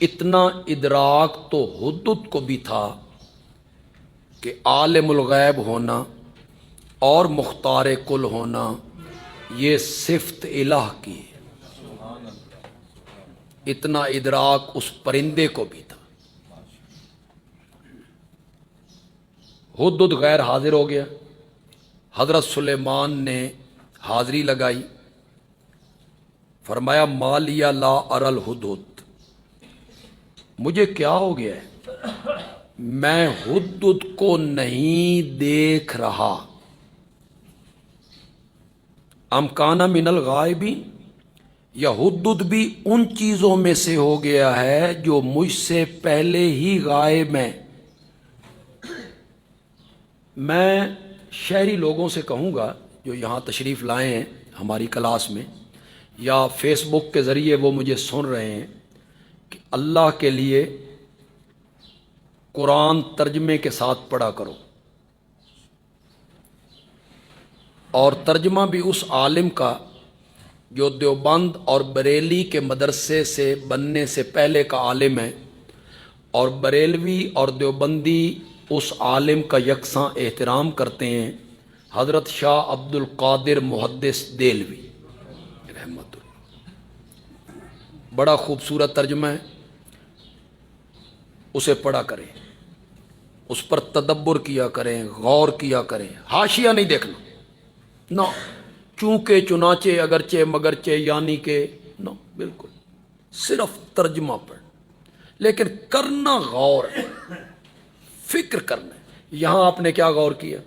اتنا ادراک تو حدود کو بھی تھا کہ عالم الغیب ہونا اور مختار کل ہونا یہ صفت الہ کی ہے۔ اتنا ادراک اس پرندے کو بھی تھا۔ حدود غیر حاضر ہو گیا، حضرت سلیمان نے حاضری لگائی، فرمایا ما لیا لا اری الحدود، مجھے کیا ہو گیا ہے، میں حدود کو نہیں دیکھ رہا۔ ام کانا من الغائبین، یا حدود بھی ان چیزوں میں سے ہو گیا ہے جو مجھ سے پہلے ہی غائب ہیں۔ میں شہری لوگوں سے کہوں گا جو یہاں تشریف لائے ہیں ہماری کلاس میں یا فیس بک کے ذریعے وہ مجھے سن رہے ہیں، کہ اللہ کے لیے قرآن ترجمے کے ساتھ پڑھا کرو، اور ترجمہ بھی اس عالم کا جو دیوبند اور بریلی کے مدرسے سے بننے سے پہلے کا عالم ہے، اور بریلوی اور دیوبندی اس عالم کا یکساں احترام کرتے ہیں، حضرت شاہ عبد القادر محدث دہلوی رحمۃ اللہ۔ بڑا خوبصورت ترجمہ ہے، اسے پڑھا کریں، اس پر تدبر کیا کریں، غور کیا کریں، حاشیہ نہیں دیکھنا، نہ چونکہ چنانچہ اگرچہ مگرچہ یعنی کہ نہ، بالکل صرف ترجمہ پڑھ، لیکن کرنا غور ہے، فکر کرنا ہے۔ یہاں آپ نے کیا غور کیا،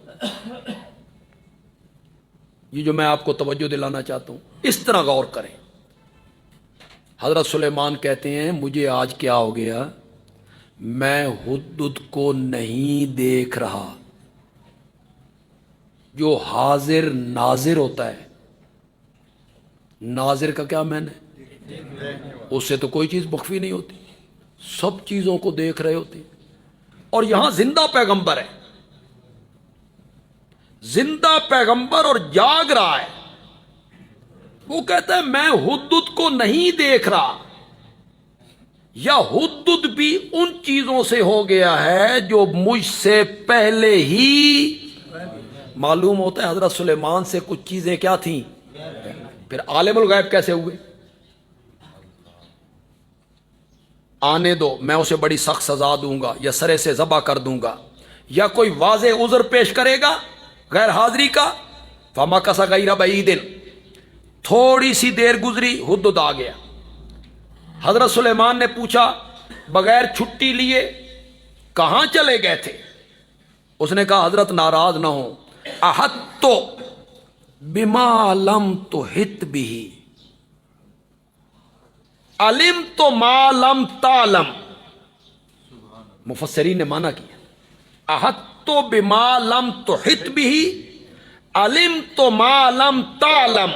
یہ جو میں آپ کو توجہ دلانا چاہتا ہوں، اس طرح غور کریں۔ حضرت سلیمان کہتے ہیں مجھے آج کیا ہو گیا، میں حدود کو نہیں دیکھ رہا۔ جو حاضر ناظر ہوتا ہے، ناظر کا کیا معنی ہے، اس سے تو کوئی چیز مخفی نہیں ہوتی، سب چیزوں کو دیکھ رہے ہوتے ہیں۔ اور یہاں زندہ پیغمبر ہے، زندہ پیغمبر اور جاگ رہا ہے، وہ کہتا ہے میں حدود کو نہیں دیکھ رہا، یا حدود بھی ان چیزوں سے ہو گیا ہے جو مجھ سے پہلے ہی۔ معلوم ہوتا ہے حضرت سلیمان سے کچھ چیزیں کیا تھیں، پھر عالم الغیب کیسے ہوئے؟ آنے دو، میں اسے بڑی سخت سزا دوں گا، یا سرے سے ذبح کر دوں گا، یا کوئی واضح عذر پیش کرے گا غیر حاضری کا۔ فمکث غیر بعید، تھوڑی سی دیر گزری، حدود آ گیا۔ حضرت سلیمان نے پوچھا بغیر چھٹی لیے کہاں چلے گئے تھے؟ اس نے کہا حضرت ناراض نہ ہوں، احطت بما لم تحط بہ، علمت ما لم تعلم۔ مفسرین نے معنی کیا، احطت بما لم تحط بہ علمت ما لم تعلم،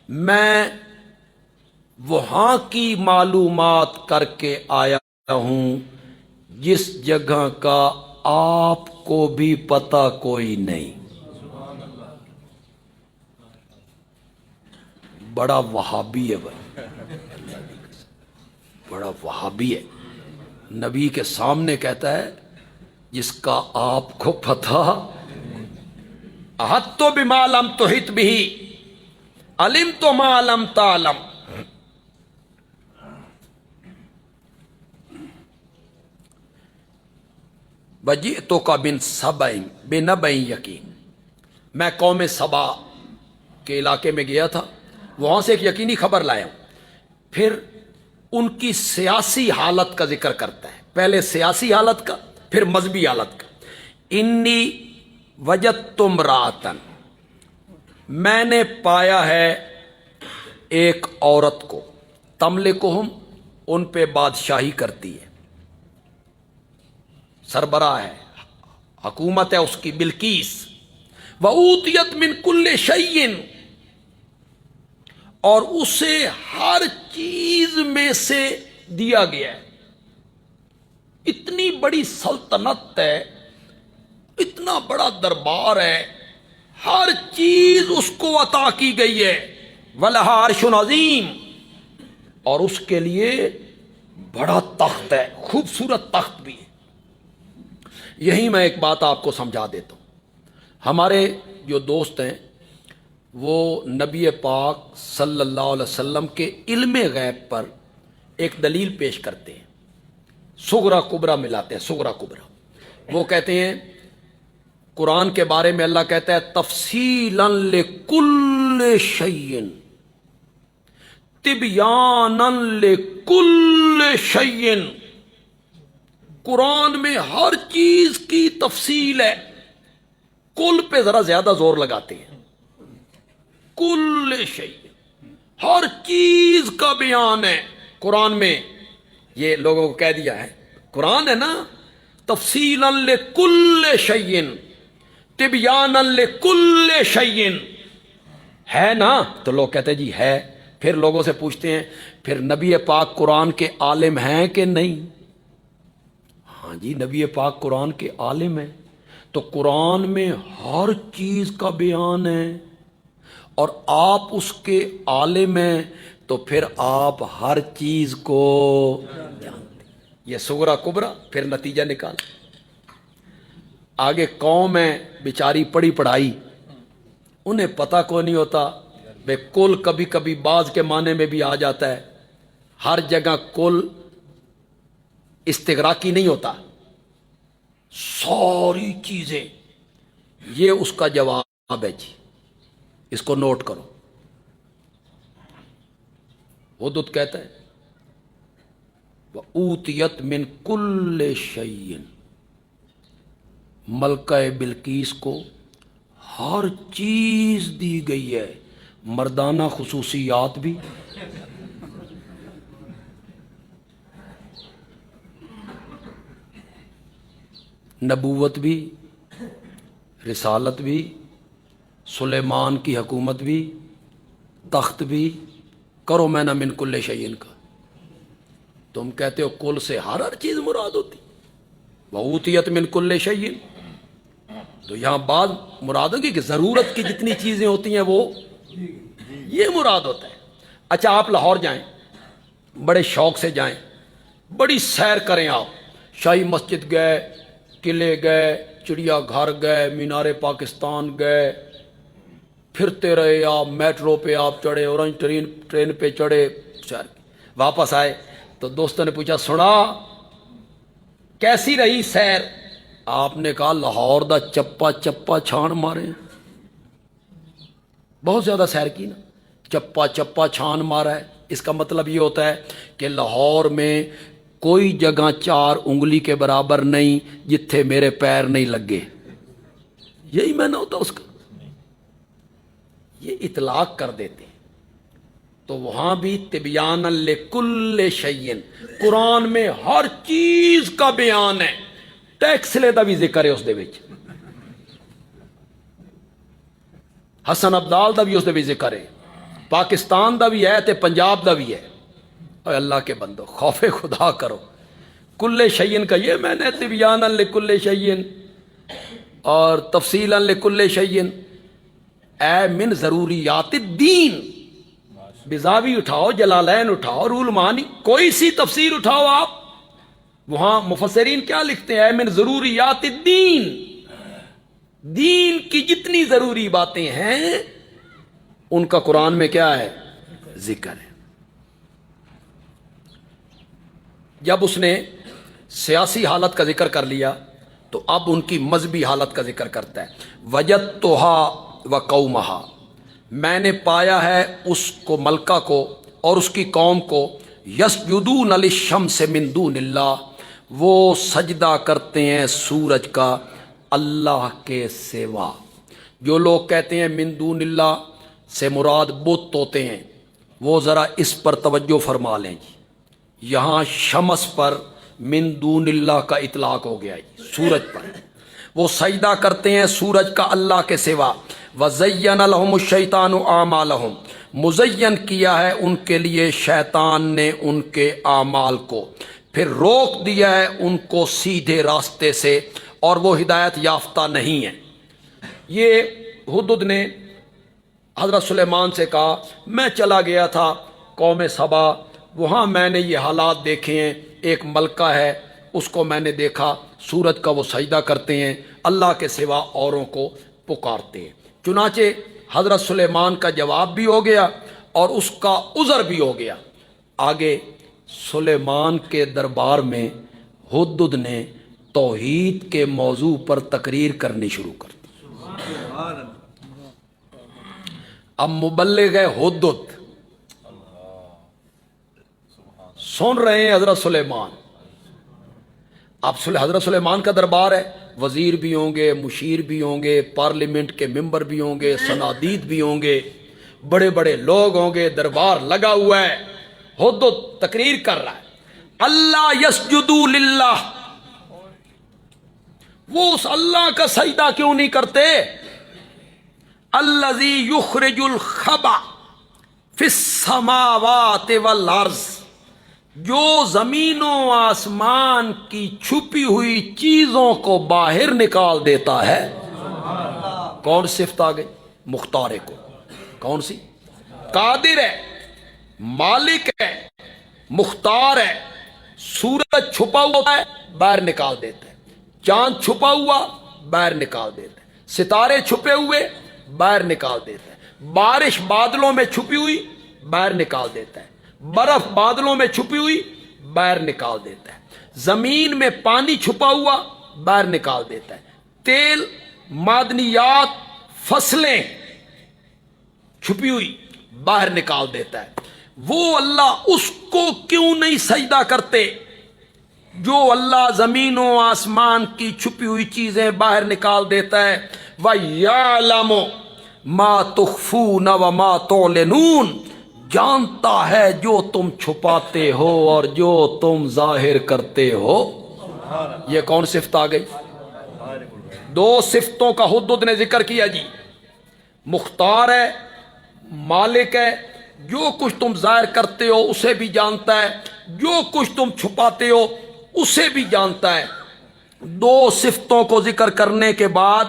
میں وہاں کی معلومات کر کے آیا ہوں جس جگہ کا آپ کو بھی پتہ کوئی نہیں۔ بڑا وہابی ہے بھائی، بڑا وہابی ہے، نبی کے سامنے کہتا ہے جس کا آپ کو پتہ، احطت بما لم تحط بہ علمت ما لم تعلم۔ وجئتک من سبأ بنبأ یقین، میں قوم سبا کے علاقے میں گیا تھا، وہاں سے ایک یقینی خبر لایا ہوں۔ پھر ان کی سیاسی حالت کا ذکر کرتا ہے، پہلے سیاسی حالت کا، پھر مذہبی حالت کا۔ انی وجدت امرأۃ، میں نے پایا ہے ایک عورت کو، تملکہم، ان پہ بادشاہی کرتی ہے، سربراہ ہے، حکومت ہے اس کی، بلقیس۔ وَأُوتِيَتْ مِنْ كُلِّ شَيْءٍ، اور اسے ہر چیز میں سے دیا گیا ہے۔ اتنی بڑی سلطنت ہے، اتنا بڑا دربار ہے، ہر چیز اس کو عطا کی گئی ہے۔ وَلَهَا عَرْشٌ عَظِيمٌ، اور اس کے لیے بڑا تخت ہے، خوبصورت تخت بھی ہے۔ یہی میں ایک بات آپ کو سمجھا دیتا ہوں۔ ہمارے جو دوست ہیں وہ نبی پاک صلی اللہ علیہ وسلم کے علم غیب پر ایک دلیل پیش کرتے ہیں، صغرا کبرا ملاتے ہیں، صغرا کبرا۔ وہ کہتے ہیں قرآن کے بارے میں اللہ کہتا ہے تفصیلا لکل شیء تبیانا لکل شیء، قرآن میں ہر چیز کی تفصیل ہے۔ کل پہ ذرا زیادہ زور لگاتے ہیں، کل شیء، ہر چیز کا بیان ہے قرآن میں۔ یہ لوگوں کو کہہ دیا ہے قرآن ہے نا تفصیلا لکل شیء تبیانا لکل شیء، ہے نا؟ تو لوگ کہتے ہیں جی ہے۔ پھر لوگوں سے پوچھتے ہیں پھر نبی پاک قرآن کے عالم ہیں کہ نہیں؟ ہاں جی نبی پاک قرآن کے عالم ہیں۔ تو قرآن میں ہر چیز کا بیان ہے اور آپ اس کے عالم ہیں، تو پھر آپ ہر چیز کو جانتے ہیں۔ یہ صغرا کبرا، پھر نتیجہ نکال۔ آگے قوم ہے بیچاری پڑھی پڑھائی، انہیں پتہ کو نہیں ہوتا بے کل کبھی کبھی بعض کے معنی میں بھی آ جاتا ہے، ہر جگہ کل استغراقی نہیں ہوتا، ساری چیزیں۔ یہ اس کا جواب ہے جی، اس کو نوٹ کرو۔ حدود کہتا ہے وَأُوتِيَتْ مِنْ كُلِّ شَيْءٍ، ملکہ بلقیس کو ہر چیز دی گئی ہے، مردانہ خصوصیات بھی، نبوت بھی، رسالت بھی، سلیمان کی حکومت بھی، تخت بھی۔ کرو میں نہ من کل شیء کا، تم کہتے ہو کل سے ہر چیز مراد ہوتی، وَأُوتِيَتْ مِنْ كُلِّ شَيْءٍ، تو یہاں بعض مراد ہوگی کہ ضرورت کی جتنی چیزیں ہوتی ہیں وہ یہ مراد ہوتا ہے۔ اچھا آپ لاہور جائیں، بڑے شوق سے جائیں، بڑی سیر کریں، آپ شاہی مسجد گئے، قلعے گئے، چڑیا گھر گئے، مینار پاکستان گئے، پھرتے رہے آپ، میٹرو پہ آپ چڑھے، اورنج ٹرین پہ چڑھے، سیر واپس آئے تو دوستوں نے پوچھا سنا کیسی رہی سیر؟ آپ نے کہا لاہور دا چپا چپا چھان مارے، بہت زیادہ سیر کی نا، چپا چپا چھان مارا ہے۔ اس کا مطلب یہ ہوتا ہے کہ لاہور میں کوئی جگہ 4 انگلی کے برابر نہیں جتھے میرے پیر نہیں لگے، یہی معنی ہوتا اس کا۔ یہ اطلاق کر دیتے ہیں، تو وہاں بھی تبیانا لکل شیء، قرآن میں ہر چیز کا بیان ہے۔ ٹیکس لے دا بھی ذکر ہے اس دے وچ، حسن عبدال دا بھی اس دے وچ ذکر ہے، پاکستان دا بھی ہے تے پنجاب دا بھی ہے۔ اے اللہ کے بندو خوف خدا کرو، کل شیء کا یہ میں نے تبیانا لکل شیء اور تفصیلا لکل شیء، اے من ضروریات الدین، بزاوی اٹھاؤ، جلالین اٹھاؤ، رول مانی، کوئی سی تفسیر اٹھاؤ آپ، وہاں مفسرین کیا لکھتے ہیں؟ من ضروریات الدین، دین کی جتنی ضروری باتیں ہیں ان کا قرآن میں کیا ہے؟ ذکر ہے۔ جب اس نے سیاسی حالت کا ذکر کر لیا تو اب ان کی مذہبی حالت کا ذکر کرتا ہے۔ وجدتها وقومها، میں نے پایا ہے اس کو، ملکہ کو اور اس کی قوم کو، یسجدون للشمس من دون اللہ، وہ سجدہ کرتے ہیں سورج کا اللہ کے سوا۔ جو لوگ کہتے ہیں من دون اللہ سے مراد بت ہوتے ہیں، وہ ذرا اس پر توجہ فرما لیں جی، یہاں شمس پر من دون اللہ کا اطلاق ہو گیا جی، سورج پر۔ وہ سجدہ کرتے ہیں سورج کا اللہ کے سوا۔ وَزَيَّنَ لَهُمُ الشَّيْطَانُ أَعْمَالَهُمْ، مزین کیا ہے ان کے لیے شیطان نے ان کے اعمال کو، پھر روک دیا ہے ان کو سیدھے راستے سے، اور وہ ہدایت یافتہ نہیں ہے۔ یہ حدود نے حضرت سلیمان سے کہا میں چلا گیا تھا قوم سبا وہاں میں نے یہ حالات دیکھے ہیں. ایک ملکہ ہے, اس کو میں نے دیکھا سورج کا وہ سجدہ کرتے ہیں, اللہ کے سوا اوروں کو پکارتے ہیں. چنانچہ حضرت سلیمان کا جواب بھی ہو گیا اور اس کا عذر بھی ہو گیا. آگے سلیمان کے دربار میں ہدہد نے توحید کے موضوع پر تقریر کرنی شروع کر دی. اب مبلغ ہے ہدہد, سن رہے ہیں حضرت سلیمان. اب حضرت سلیمان کا دربار ہے, وزیر بھی ہوں گے, مشیر بھی ہوں گے, پارلیمنٹ کے ممبر بھی ہوں گے, صنادید بھی ہوں گے, بڑے بڑے لوگ ہوں گے, دربار لگا ہوا ہے. ہدہد تقریر کر رہا ہے, اللہ یسجدوا للہ, وہ اس اللہ کا سجدہ کیوں نہیں کرتے؟ الذی یخرج الخبا فی السماوات والارض, جو زمین و آسمان کی چھپی ہوئی چیزوں کو باہر نکال دیتا ہے. کون صفت آ گئی؟ مختار کو. کون سی؟ قادر ہے, مالک ہے, مختار ہے. سورج چھپا ہوا ہے باہر نکال دیتا ہے, چاند چھپا ہوا باہر نکال دیتا ہے, ستارے چھپے ہوئے باہر نکال دیتا ہے, بارش بادلوں میں چھپی ہوئی باہر نکال دیتا ہے, برف بادلوں میں چھپی ہوئی باہر نکال دیتا ہے, زمین میں پانی چھپا ہوا باہر نکال دیتا ہے, تیل, معدنیات, فصلیں چھپی ہوئی باہر نکال دیتا ہے. وہ اللہ, اس کو کیوں نہیں سجدہ کرتے جو اللہ زمین و آسمان کی چھپی ہوئی چیزیں باہر نکال دیتا ہے. وَيَعْلَمُ مَا تُخْفُونَ وَمَا تُعْلِنُونَ, جانتا ہے جو تم چھپاتے ہو اور جو تم ظاہر کرتے ہو. یہ کون صفت آ گئی؟ دو صفتوں کا ہدہد نے ذکر کیا جی. مختار ہے, مالک ہے, جو کچھ تم ظاہر کرتے ہو اسے بھی جانتا ہے, جو کچھ تم چھپاتے ہو اسے بھی جانتا ہے. دو صفتوں کو ذکر کرنے کے بعد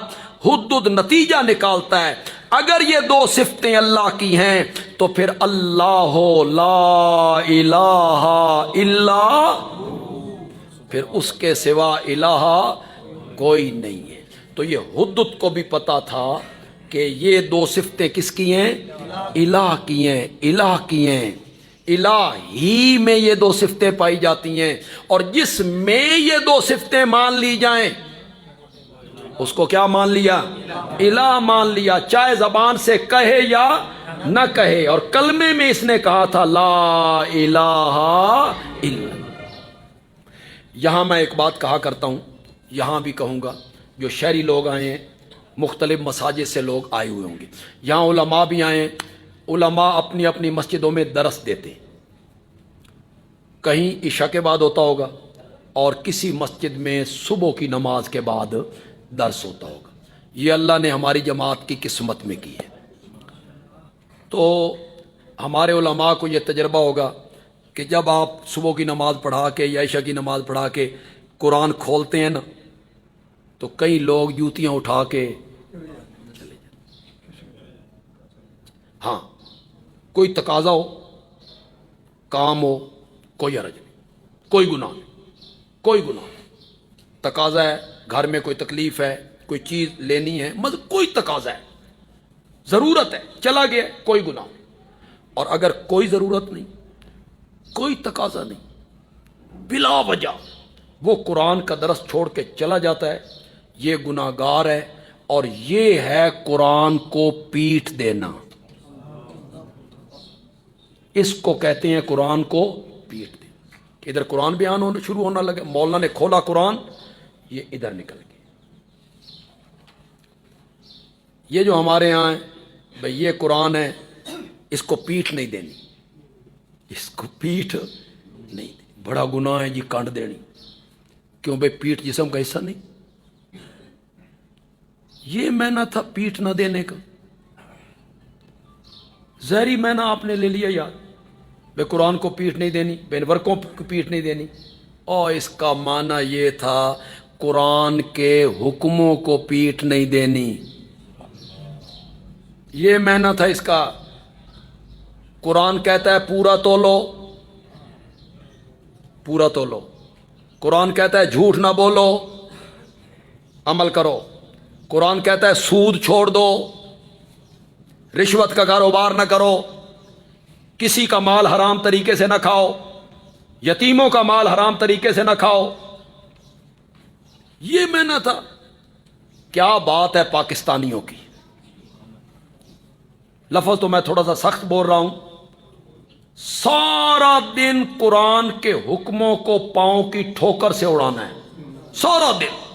ہدہد نتیجہ نکالتا ہے, اگر یہ دو صفتیں اللہ کی ہیں تو پھر اللہ لا الہ الا, پھر اس کے سوا الہ کوئی نہیں ہے. تو یہ ہدہد کو بھی پتا تھا کہ یہ دو صفتیں کس کی ہیں؟ الہ کی ہیں. الہ کی ہیں, الہ ہی میں یہ دو صفتیں پائی جاتی ہیں, اور جس میں یہ دو صفتیں مان لی جائیں اس کو کیا مان لیا؟ الہ مان لیا, چاہے زبان سے کہے یا نہ کہے. اور کلمے میں اس نے کہا تھا لا الہ الا. یہاں میں ایک بات کہا کرتا ہوں, یہاں بھی کہوں گا, جو شہری لوگ آئے ہیں, مختلف مساجد سے لوگ آئے ہوئے ہوں گے, یہاں علماء بھی آئے ہیں. علماء اپنی اپنی مسجدوں میں درس دیتے ہیں, کہیں عشاء کے بعد ہوتا ہوگا اور کسی مسجد میں صبح کی نماز کے بعد درس ہوتا ہوگا. یہ اللہ نے ہماری جماعت کی قسمت میں کی ہے. تو ہمارے علماء کو یہ تجربہ ہوگا کہ جب آپ صبح کی نماز پڑھا کے یا عشاء کی نماز پڑھا کے قرآن کھولتے ہیں نا, تو کئی لوگ جوتیاں اٹھا کے چلے جاتے. ہاں, کوئی تقاضا ہو, کام ہو, کوئی حرج نہیں, کوئی گناہ نہیں, کوئی گناہ نہیں. تقاضا ہے, گھر میں کوئی تکلیف ہے, کوئی چیز لینی ہے, مطلب کوئی تقاضا ہے, ضرورت ہے, چلا گیا, کوئی گناہ نہیں. اور اگر کوئی ضرورت نہیں, کوئی تقاضا نہیں, بلا وجہ وہ قرآن کا درس چھوڑ کے چلا جاتا ہے, یہ گناہگار ہے. اور یہ ہے قرآن کو پیٹھ دینا, اس کو کہتے ہیں قرآن کو پیٹھ دینا. ادھر قرآن بیان ہونا شروع ہونا لگے, مولانا نے کھولا قرآن, یہ ادھر نکل گیا. یہ جو ہمارے یہاں ہے بھئی, یہ قرآن ہے, اس کو پیٹھ نہیں دینی, اس کو پیٹھ نہیں دینی, بڑا گناہ ہے جی کانٹ دینی. کیوں بھئی, پیٹھ جسم کا حصہ نہیں؟ یہ معنی تھا پیٹھ نہ دینے کا, ظاہری معنی آپ نے لے لیا یار, بھئی قرآن کو پیٹھ نہیں دینی, بین ورقوں کو پیٹھ نہیں دینی. اور اس کا معنی یہ تھا قرآن کے حکموں کو پیٹھ نہیں دینی, یہ معنی تھا اس کا. قرآن کہتا ہے پورا تولو, پورا تولو. قرآن کہتا ہے جھوٹ نہ بولو، عمل کرو. قرآن کہتا ہے سود چھوڑ دو، رشوت کا کاروبار نہ کرو، کسی کا مال حرام طریقے سے نہ کھاؤ، یتیموں کا مال حرام طریقے سے نہ کھاؤ. یہ میں نہ تھا. کیا بات ہے پاکستانیوں کی. لفظ تو میں تھوڑا سا سخت بول رہا ہوں. سارا دن قرآن کے حکموں کو پاؤں کی ٹھوکر سے اڑانا ہے، سارا دن.